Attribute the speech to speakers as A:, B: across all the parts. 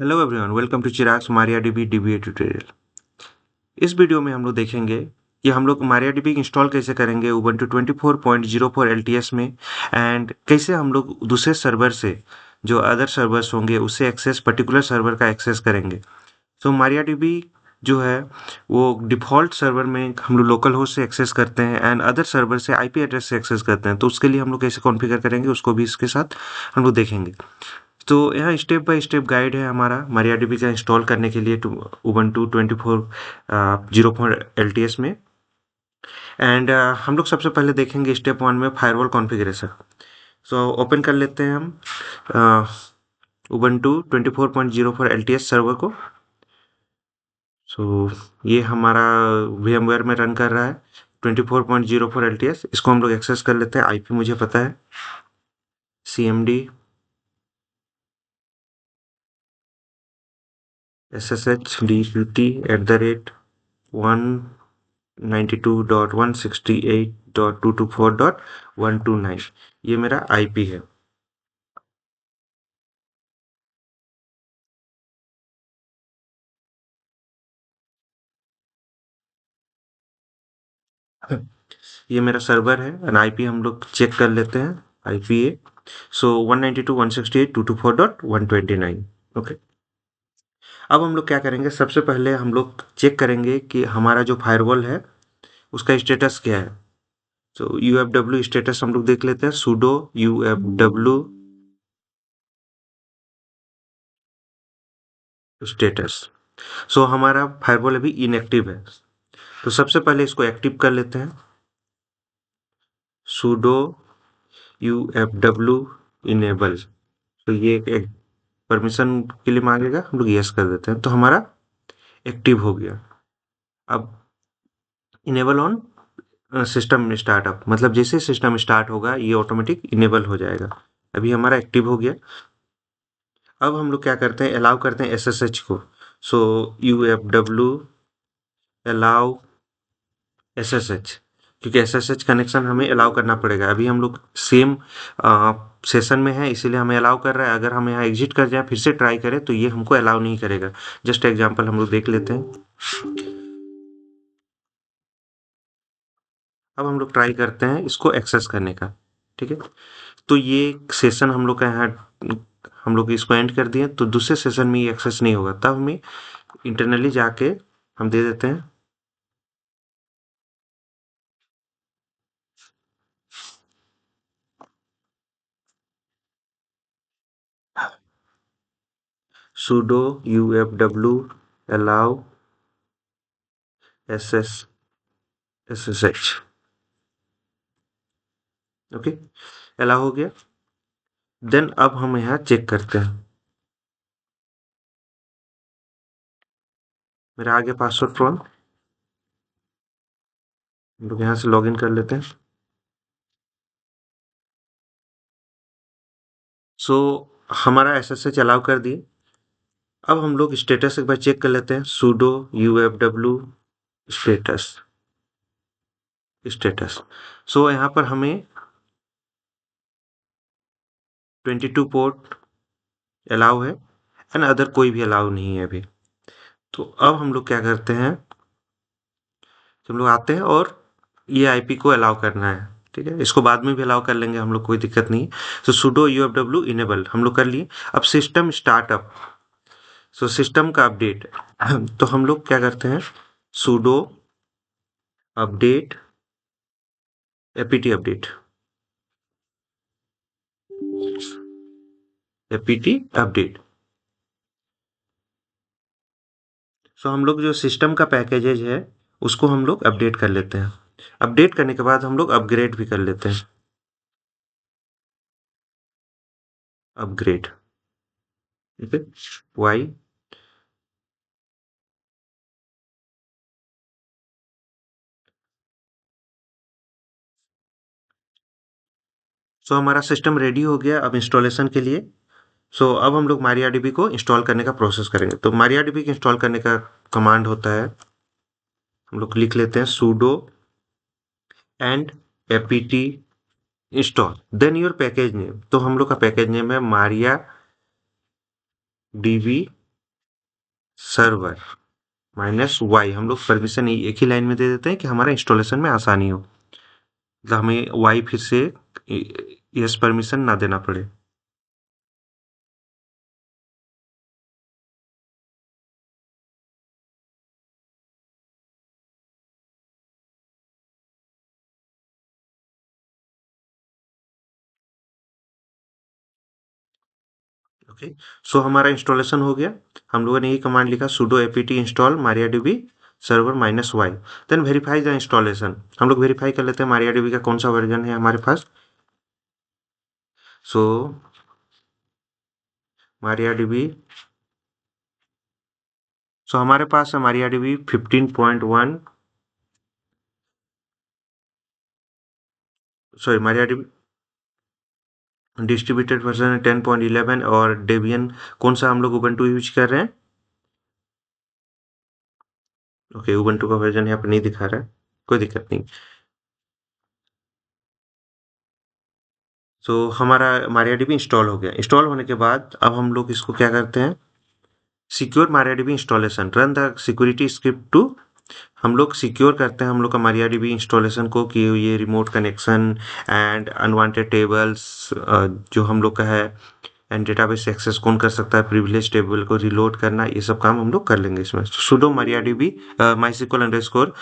A: Hello everyone, welcome to Chirag MariaDB DBA tutorial. इस video में हम लोग देखेंगे कि हम लोग मारियाडीबी इंस्टॉल कैसे करेंगे उबंटू 24.04 एलटीएस में, एंड कैसे हम लोग दूसरे सर्वर से जो अदर सर्वर्स होंगे उससे एक्सेस पर्टिकुलर सर्वर का एक्सेस करेंगे। तो मारियाडीबी जो है वो डिफ़ॉल्ट सर्वर में हम लोग लोकल होस्ट से एक्सेस करते हैं एंड अदर सर्वर से आईपी एड्रेस से एक्सेस करते हैं। तो उसके लिए हम लोग कैसे कॉन्फ़िगर करेंगे उसको भी इसके साथ हम लोग देखेंगे। तो यहाँ स्टेप बाय स्टेप गाइड है हमारा मारियाडीबी का इंस्टॉल करने के लिए उबंटू 24.04 एलटीएस में। एंड हम लोग सबसे पहले देखेंगे स्टेप 1 में फायरवॉल कॉन्फ़िगरेशन। सो ओपन कर लेते हैं हम उबंटू 24.04 एलटीएस सर्वर को। सो ये हमारा VMware में रन कर रहा है 24.04 एलटीएस। इसको हम लोग एक्सेस कर लेते हैं। आईपी मुझे पता है, CMD SSH DPT@1 92.168.224.129 ये मेरा आईपी है। ये मेरा सर्वर है एंड आईपी हम लोग चेक कर लेते हैं। आईपी है 192.168.224.129। ओके, अब हम लोग क्या करेंगे, सबसे पहले हम लोग चेक करेंगे कि हमारा जो फायरवॉल है उसका स्टेटस क्या है। तो यूएफडब्ल्यू स्टेटस हम लोग देख लेते हैं। sudo ufw status. सो हमारा फायरवॉल अभी इनएक्टिव है, तो सबसे पहले इसको एक्टिव कर लेते हैं। sudo ufw इनेबल, तो ये एक परमिशन के लिए मांगेगा, हम लोग यस कर देते हैं तो हमारा एक्टिव हो गया। अब इनेबल ऑन सिस्टम स्टार्टअप, मतलब जैसे सिस्टम स्टार्ट होगा ये ऑटोमेटिक इनेबल हो जाएगा। अभी हमारा एक्टिव हो गया। अब हम लोग क्या करते हैं, अलाउ करते हैं SSH को। सो ufw अलाउ SSH, क्योंकि SSH कनेक्शन हमें अलाउ करना पड़ेगा। अभी हम लोग सेम सेशन में है इसीलिए हमें अलाउ कर रहा है। अगर हम यहाँ एग्जिट कर जाए फिर से ट्राई करें तो ये हमको अलाउ नहीं करेगा। जस्ट एग्जांपल हम लोग देख लेते हैं। अब हम लोग ट्राई करते हैं इसको एक्सेस करने का। ठीक है, तो ये सेशन हम लोग का यहाँ हम लोग इसको एंड कर दिए, तो दूसरे सेशन में ये एक्सेस नहीं होगा। तब हमें इंटरनली जाके हम दे देते हैं sudo ufw allow ssh। Okay, allow हो गया। देन अब हम यहाँ चेक करते हैं। मेरा आगे पासवर्ड फ्रॉम, हम लोग यहाँ से लॉगिन कर लेते हैं। सो हमारा SSH अलाउ कर दिए। अब हम लोग स्टेटस एक बार चेक कर लेते हैं। sudo ufw status status. So यहाँ पर हमें 22 पोर्ट अलाउ है एंड अदर कोई भी अलाउ नहीं है अभी। तो अब हम लोग क्या करते हैं, हम लोग आते हैं और ये आईपी को अलाउ करना है। ठीक है, इसको बाद में भी अलाउ कर लेंगे हम लोग, कोई दिक्कत नहीं। तो sudo ufw इनेबल हम लोग कर लिए। अब सिस्टम स्टार्टअप, सो सिस्टम का अपडेट तो हम लोग क्या करते हैं, sudo update apt update apt update. So हम लोग जो सिस्टम का पैकेजेज है उसको हम लोग अपडेट कर लेते हैं। अपडेट करने के बाद हम लोग अपग्रेड भी कर लेते हैं। अपग्रेड, ठीक है, वाई। सो हमारा सिस्टम रेडी हो गया अब इंस्टॉलेशन के लिए। सो अब हम लोग MariaDB को इंस्टॉल करने का प्रोसेस करेंगे। तो MariaDB को इंस्टॉल करने का कमांड होता है, हम लोग लिख लेते हैं sudo and apt install then your package name. तो हम लोग का पैकेज नेम है MariaDB सर्वर माइनस वाई, हम लोग परमिशन एक ही लाइन में दे देते हैं कि हमारा इंस्टॉलेशन में आसानी हो, मतलब हमें वाई फिर से यस परमिशन ना देना पड़े। ओके, सो हमारा इंस्टॉलेशन हो गया। हम लोगों ने ये कमांड लिखा sudo apt install mariadb server minus Y, then verify the installation. हम लोग वेरीफाई कर लेते हैं mariadb का कौन सा वर्जन है हमारे पास। सो mariadb, सो हमारे पास है mariadb 15.1, sorry mariadb distributed version है 10.11, और डेबियन कौन सा हम लोग उबंटू यूज कर रहे हैं। ओके, उबंटू का वर्जन यहाँ पर नहीं दिखा रहा है, कोई दिक्कत नहीं। सो हमारा MariaDB इंस्टॉल हो गया। इंस्टॉल होने के बाद अब हम लोग इसको क्या करते हैं, secure MariaDB installation, run the security script to. हम लोग सिक्योर करते हैं हम लोग का MariaDB इंस्टॉलेशन को, कि ये remote connection and unwanted tables जो हम लोग का है, एंड डेटाबेस एक्सेस कौन कर सकता है, प्रिविलेज टेबल को रिलोड करना, ये सब काम हम लोग कर लेंगे इसमें। sudo MariaDB mysql underscore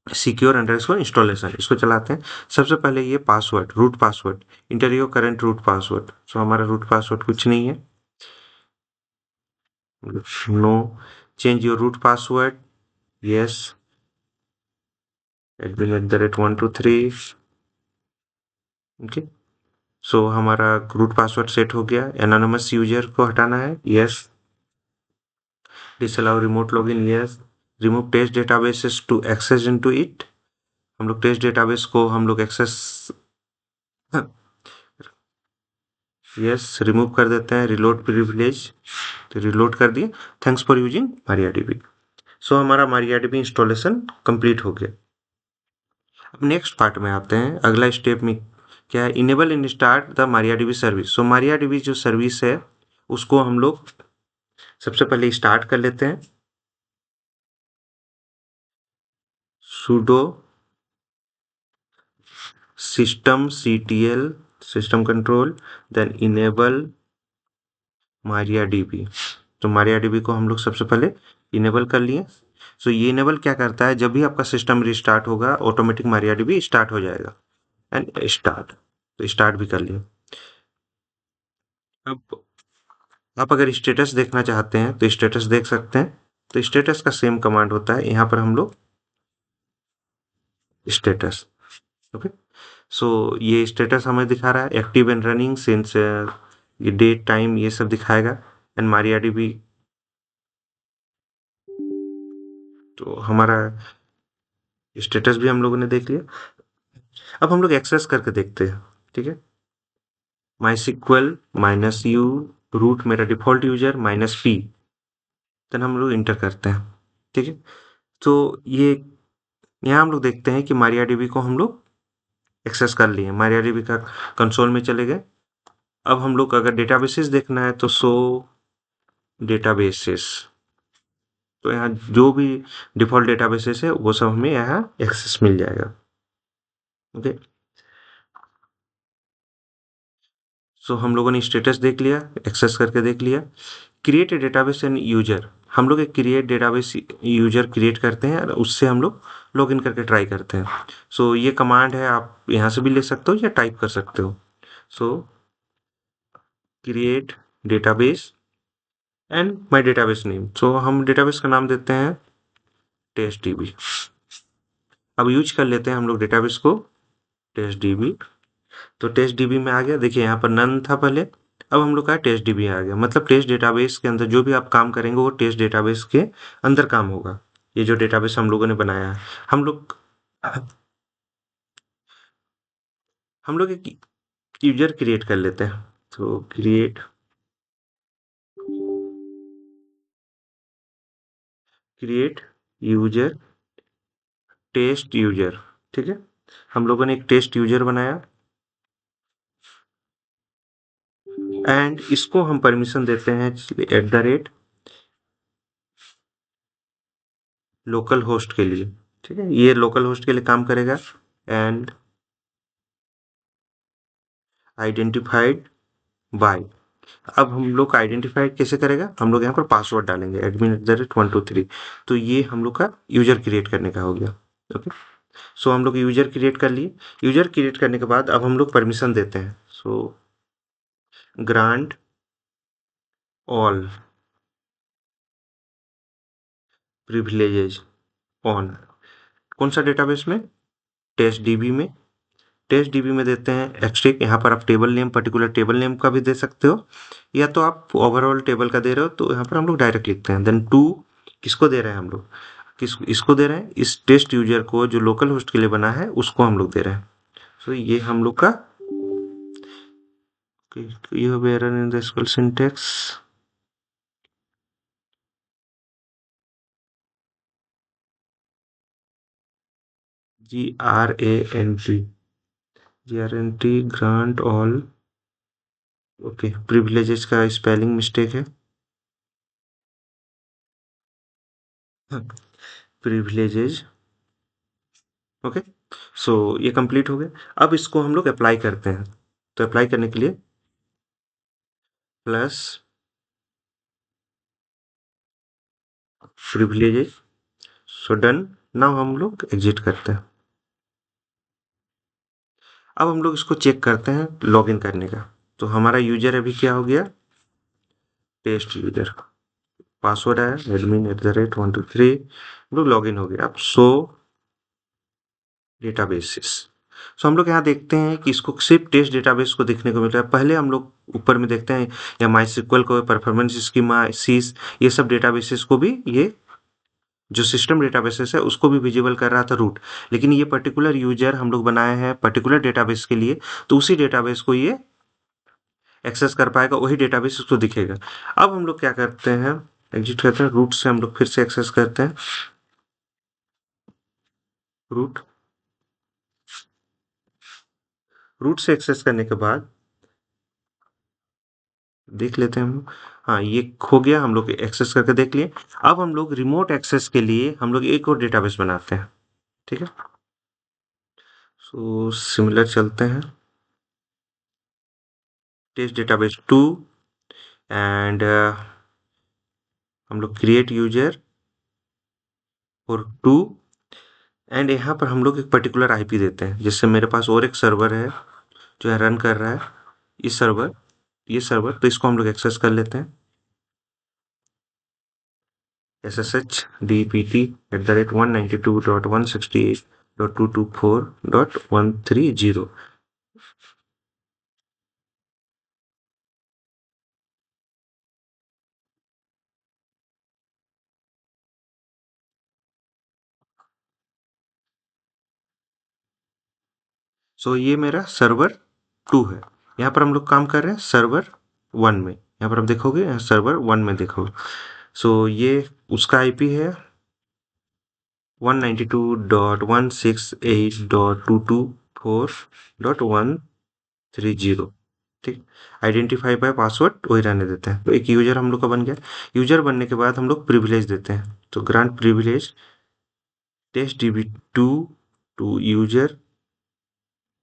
A: secure underscore installation, इसको चलाते हैं। सबसे पहले ये password, root password, enter your current root password. So हमारा रूट पासवर्ड कुछ नहीं है, no. Change your root password, yes. admin@123, okay. So हमारा रूट पासवर्ड सेट हो गया। एनोनिमस यूजर को हटाना है, yes. Disallow remote login, yes. Remove test databases to access into it, हम लोग टेस्ट डेटाबेस को हम लोग एक्सेस, यस, रिमूव कर देते हैं। रिलोड प्रिविलेज, तो रिलोड कर दिए। Thanks for using MariaDB। सो हमारा MariaDB इंस्टॉलेशन कंप्लीट हो गया। अब नेक्स्ट पार्ट में आते हैं, अगला स्टेप में क्या है, enable in start the MariaDB service. So MariaDB जो सर्विस है उसको हम लोग सबसे पहले स्टार्ट कर लेते हैं। sudo systemctl system control, then enable MariaDB। तो MariaDB को हम लोग सबसे पहले इनेबल कर लिए। सो ये इनेबल क्या करता है, जब भी आपका सिस्टम रिस्टार्ट होगा ऑटोमेटिक MariaDB स्टार्ट हो जाएगा। एंड स्टार्ट, तो स्टार्ट भी कर लिए। अब आप अगर स्टेटस देखना चाहते हैं तो स्टेटस देख सकते हैं। तो स्टेटस का सेम कमांड होता है, यहाँ पर हम लोग स्टेटस, ओके। सो ये स्टेटस हमें दिखा रहा है एक्टिव एंड रनिंग सिंस, ये डेट टाइम ये सब दिखाएगा। एंड MariaDB, तो हमारा स्टेटस भी हम लोगों ने देख लिया। अब हम लोग एक्सेस करके देखते हैं, ठीक है। MySQL -u, रूट मेरा डिफॉल्ट यूजर -p, देन हम लोग इंटर करते हैं, ठीक है। तो ये यहाँ हम लोग देखते हैं कि MariaDB को हम लोग एक्सेस कर लिए, MariaDB का कंसोल में चले गए। अब हम लोग अगर डेटाबेसेस देखना है तो शो डेटाबेसेस, तो यहाँ जो भी डिफॉल्ट डेटाबेसेस है वो सब हमें यहाँ एक्सेस मिल जाएगा, ओके। सो हम लोगों ने स्टेटस देख लिया, एक्सेस करके देख लिया। Create a database and user, हम लोग एक क्रिएट डेटाबेस यूजर क्रिएट करते हैं और उससे हम लोग लॉगिन करके ट्राई करते हैं। सो ये कमांड है, आप यहाँ से भी ले सकते हो या टाइप कर सकते हो। So create database and my database name, so हम डेटाबेस का नाम देते हैं टेस्ट डीबी। अब यूज कर लेते हैं हम लोग डेटाबेस को, टेस्ट डीबी। तो टेस्ट डीबी में आ गया, देखिए यहाँ पर नन था पहले, अब हम लोग का टेस्ट डीबी आ गया। मतलब टेस्ट डेटाबेस के अंदर जो भी आप काम करेंगे वो टेस्ट डेटाबेस के अंदर काम होगा। ये जो डेटाबेस हम लोगों ने बनाया है, हम लोग एक यूजर क्रिएट कर लेते हैं। तो क्रिएट यूजर, टेस्ट यूजर, ठीक है। हम लोगों ने एक टेस्ट यूजर बनाया एंड इसको हम परमिशन देते हैं @ लोकल होस्ट के लिए, ठीक है, ये लोकल होस्ट के लिए काम करेगा। एंड आइडेंटिफाइड बाय, अब हम लोग आइडेंटिफाइड कैसे करेगा, हम लोग यहाँ पर पासवर्ड डालेंगे admin@123, तो ये हम लोग का यूजर क्रिएट करने का हो गया। ओके, सो हम लोग यूजर क्रिएट कर लिए। यूजर क्रिएट करने के बाद अब हम लोग परमिशन देते हैं। सो ग्रांट ऑल प्रिविलेजेस ऑन, कौन सा डेटाबेस में, टेस्ट डीबी में। टेस्ट डीबी में देते हैं एक्स्ट्रिक, यहाँ पर आप table name, particular table name का भी दे सकते हो, या तो आप ओवरऑल टेबल का दे रहे हो तो यहाँ पर हम लोग डायरेक्ट लिखते हैं। देन टू, किसको दे रहे हैं हम लोग, किस इसको दे रहे हैं, इस टेस्ट यूजर को जो लोकल होस्ट के लिए बना है उसको हम लोग दे रहे हैं। सो ये हम लोग का you have error in the SQL syntax। GRANT grant all, okay, privileges का स्पेलिंग मिस्टेक है, प्रिविलेजेस। ओके, सो ये कंप्लीट हो गया। अब इसको हम लोग अप्लाई करते हैं, तो अप्लाई करने के लिए plus privileges, so done. Now हम लोग एग्जिट करते हैं। अब हम लोग इसको चेक करते हैं लॉगिन करने का। तो हमारा यूजर अभी क्या हो गया, टेस्ट यूजर, पासवर्ड है admin@123, हम लोग लॉगिन हो गया। अब शो डेटाबेसेस, सो हम लोग यहाँ देखते हैं कि इसको सिर्फ टेस्ट डेटाबेस को देखने को मिल रहा है। पहले हम लोग ऊपर में देखते हैं या माई को, परफॉर्मेंस स्कीमा, सीस, ये सब डेटाबेसेस को भी, ये जो सिस्टम डेटाबेसेस है उसको भी विजिबल कर रहा था रूट। लेकिन ये पर्टिकुलर यूजर हम लोग बनाए हैं पर्टिकुलर डेटाबेस के लिए, तो उसी डेटाबेस को ये एक्सेस कर पाएगा, वही डेटाबेस उसको दिखेगा। अब हम लोग क्या करते हैं, एग्जिट करते हैं, रूट से हम लोग फिर से एक्सेस करते हैं, रूट, रूट से एक्सेस करने के बाद देख लेते हैं हम लोग। हाँ, ये हो गया, हम लोग एक्सेस करके देख लिए। अब हम लोग रिमोट एक्सेस के लिए हम लोग एक और डेटाबेस बनाते हैं, ठीक है। सो सिमिलर चलते हैं, टेस्ट डेटाबेस 2, एंड हम लोग क्रिएट यूजर और 2, एंड यहाँ पर हम लोग एक पर्टिकुलर आईपी देते हैं। जैसे मेरे पास और एक सर्वर है जो है रन कर रहा है, इस सर्वर, ये सर्वर, तो इसको हम लोग एक्सेस कर लेते हैं, ssh@192.168.224.130। सो ये मेरा सर्वर 2 है। यहाँ पर हम लोग काम कर रहे हैं सर्वर 1 में, यहाँ पर आप देखोगे, यहाँ सर्वर 1 में देखोगे। सो ये उसका आईपी है 192.168.224.130, ठीक। आइडेंटिफाई बाय पासवर्ड वही रहने देते हैं। तो एक यूजर हम लोग का बन गया। यूजर बनने के बाद हम लोग प्रिविलेज देते हैं, तो grant privilege test DB 2 to user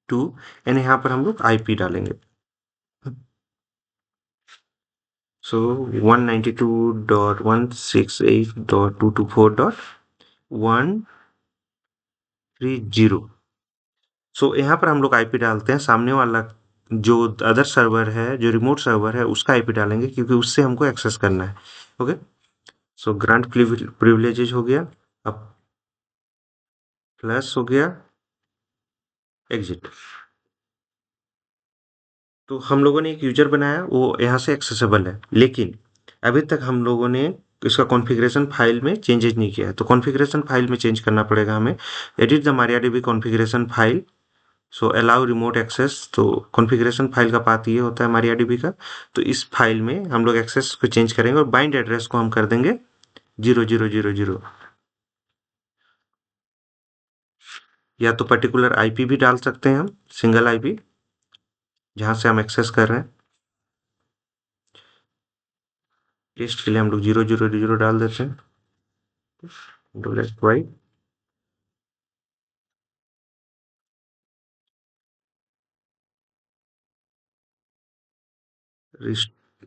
A: 2, and यहाँ पर हम लोग आईपी डालेंगे। सो 192.168.224.130। सो यहाँ पर हम लोग आईपी डालते हैं, सामने वाला जो अदर सर्वर है, जो रिमोट सर्वर है, उसका आईपी डालेंगे क्योंकि उससे हमको एक्सेस करना है। ओके, सो ग्रांट प्रिविलेजेस हो गया, अब प्लस हो गया एग्जिट। तो हम लोगों ने एक यूजर बनाया, वो यहाँ से एक्सेसिबल है, लेकिन अभी तक हम लोगों ने इसका कॉन्फ़िगरेशन फाइल में चेंजेस नहीं किया है। तो कॉन्फ़िगरेशन फाइल में चेंज करना पड़ेगा हमें, edit the MariaDB configuration file, so allow remote access. तो कॉन्फ़िगरेशन फाइल का पाथ ये होता है MariaDB का। तो इस फाइल में हम लोग एक्सेस को चेंज करेंगे और बाइंड एड्रेस को हम कर देंगे 0000, या तो पर्टिकुलर आईपी भी डाल सकते हैं हम, सिंगल आईपी जहाँ से हम एक्सेस कर रहे हैं। टेस्ट के लिए हम लोग 000 डाल देते हैं। Ctrl+Y,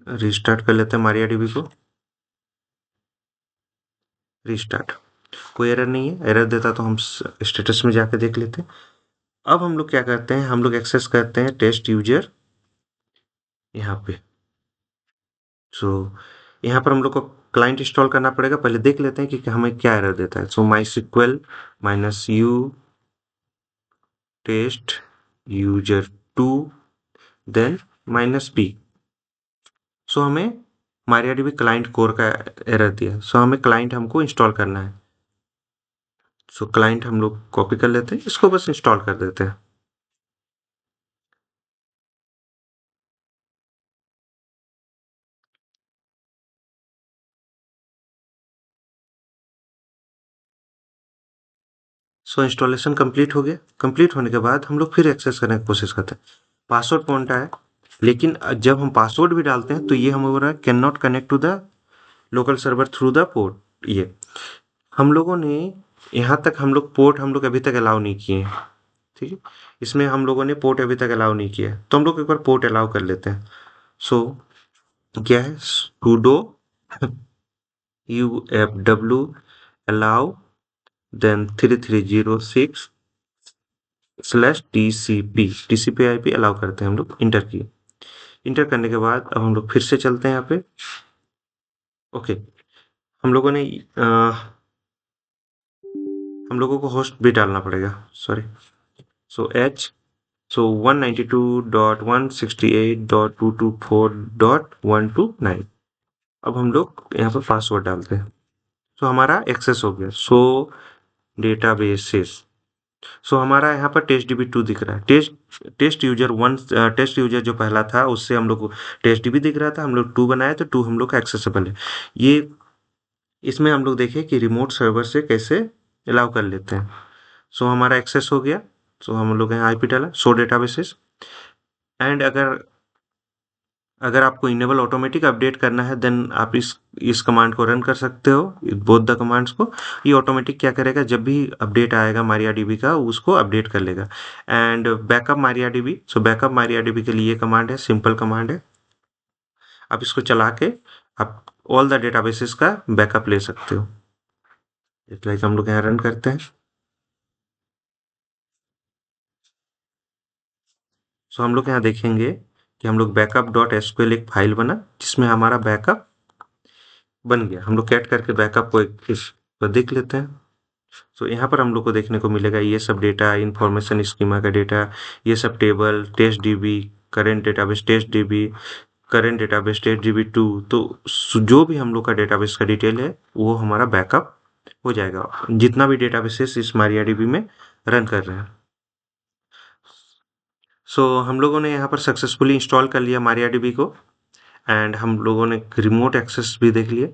A: रिस्टार्ट कर लेते हैं MariaDB को। रिस्टार्ट, कोई एरर नहीं है। एरर देता तो हम स्टेटस में जाकर देख लेते हैं। अब हम लोग क्या करते हैं, हम लोग एक्सेस करते हैं टेस्ट यूजर यहाँ पे। सो यहाँ पर हम लोग को क्लाइंट इंस्टॉल करना पड़ेगा। पहले देख लेते हैं कि हमें क्या एरर देता है। So MySQL -u test user 2 then -p। So हमें MariaDB क्लाइंट कोर का एरर दिया। सो हमें क्लाइंट हमको इंस्टॉल करना है। सो क्लाइंट हम लोग कॉपी कर लेते हैं, इसको बस इंस्टॉल कर देते हैं। सो इंस्टॉलेशन कंप्लीट हो गया। कंप्लीट होने के बाद हम लोग फिर एक्सेस करने की कोशिश करते हैं। पासवर्ड पॉइंट आया, लेकिन जब हम पासवर्ड भी डालते हैं तो ये हमें बोल रहा है can not connect to the local server through the port. ये हम लोगों ने यहाँ तक हम लोग पोर्ट हम लोग अभी तक अलाउ नहीं किए हैं। ठीक है, इसमें हम लोगों ने पोर्ट अभी तक अलाउ नहीं किया है, तो हम लोग एक बार पोर्ट अलाउ कर लेते हैं। सो क्या है, sudo ufw allow then 3306/tcp IP allow करते हैं हम लोग। इंटर किए। इंटर करने के बाद अब हम लोग फिर से चलते हैं यहाँ पे। ओके, हम लोगों ने हम लोगों को होस्ट भी डालना पड़ेगा। सॉरी, सो h सो 192.168.224.129। अब हम लोग यहाँ पर पासवर्ड डालते हैं। सो हमारा एक्सेस हो गया। सो डेटाबेसेस, सो हमारा यहाँ पर TestDB2 दिख रहा है। टेस्ट यूजर जो पहला था उससे हम लोग को TestDB दिख रहा था। हम लोग 2 बनाए तो 2 हम लोग का एक्सेसिबल है। ये इसमें हम लोग देखें कि रिमोट सर्वर से कैसे अलाउ कर लेते हैं। सो हमारा एक्सेस हो गया। सो हम लोग यहाँ IP डाला, शो डेटाबेसेस। एंड अगर आपको इनेबल ऑटोमेटिक अपडेट करना है देन आप इस कमांड को रन कर सकते हो, बोथ द कमांड्स को। ये ऑटोमेटिक क्या करेगा, जब भी अपडेट आएगा MariaDB का उसको अपडेट कर लेगा। And backup MariaDB, so backup MariaDB के लिए ये कमांड है, सिंपल कमांड है। आप इसको चला के आप ऑल द डेटाबेसेस का बैकअप ले सकते हो। इस लाइक हम लोग यहाँ रन करते हैं। सो हम लोग यहाँ देखेंगे कि हम लोग बैकअप.sql एक फाइल बना जिसमें हमारा बैकअप बन गया। हम लोग कैट करके बैकअप को एक इस पर देख लेते हैं। सो यहाँ पर हम लोग को देखने को मिलेगा ये सब डेटा, इंफॉर्मेशन स्कीमा का डेटा, ये सब table, test DB, current database test DB, current database test DB2। तो जो भी हम लोग का डेटाबेस का डिटेल है वो हमारा बैकअप हो जाएगा, जितना भी डेटाबेसेस इस MariaDB में रन कर रहे हैं। सो हम लोगों ने यहाँ पर सक्सेसफुली इंस्टॉल कर लिया MariaDB को, एंड हम लोगों ने रिमोट एक्सेस भी देख लिया।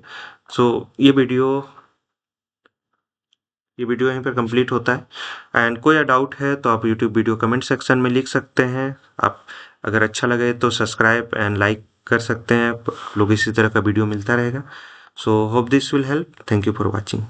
A: सो ये वीडियो यहीं पर कंप्लीट होता है। एंड कोई डाउट है तो आप यूट्यूब वीडियो कमेंट सेक्शन में लिख सकते हैं। आप अगर अच्छा लगे तो सब्सक्राइब एंड लाइक कर सकते हैं। लोग इसी तरह का वीडियो मिलता रहेगा। So hope this will help. Thank you for watching.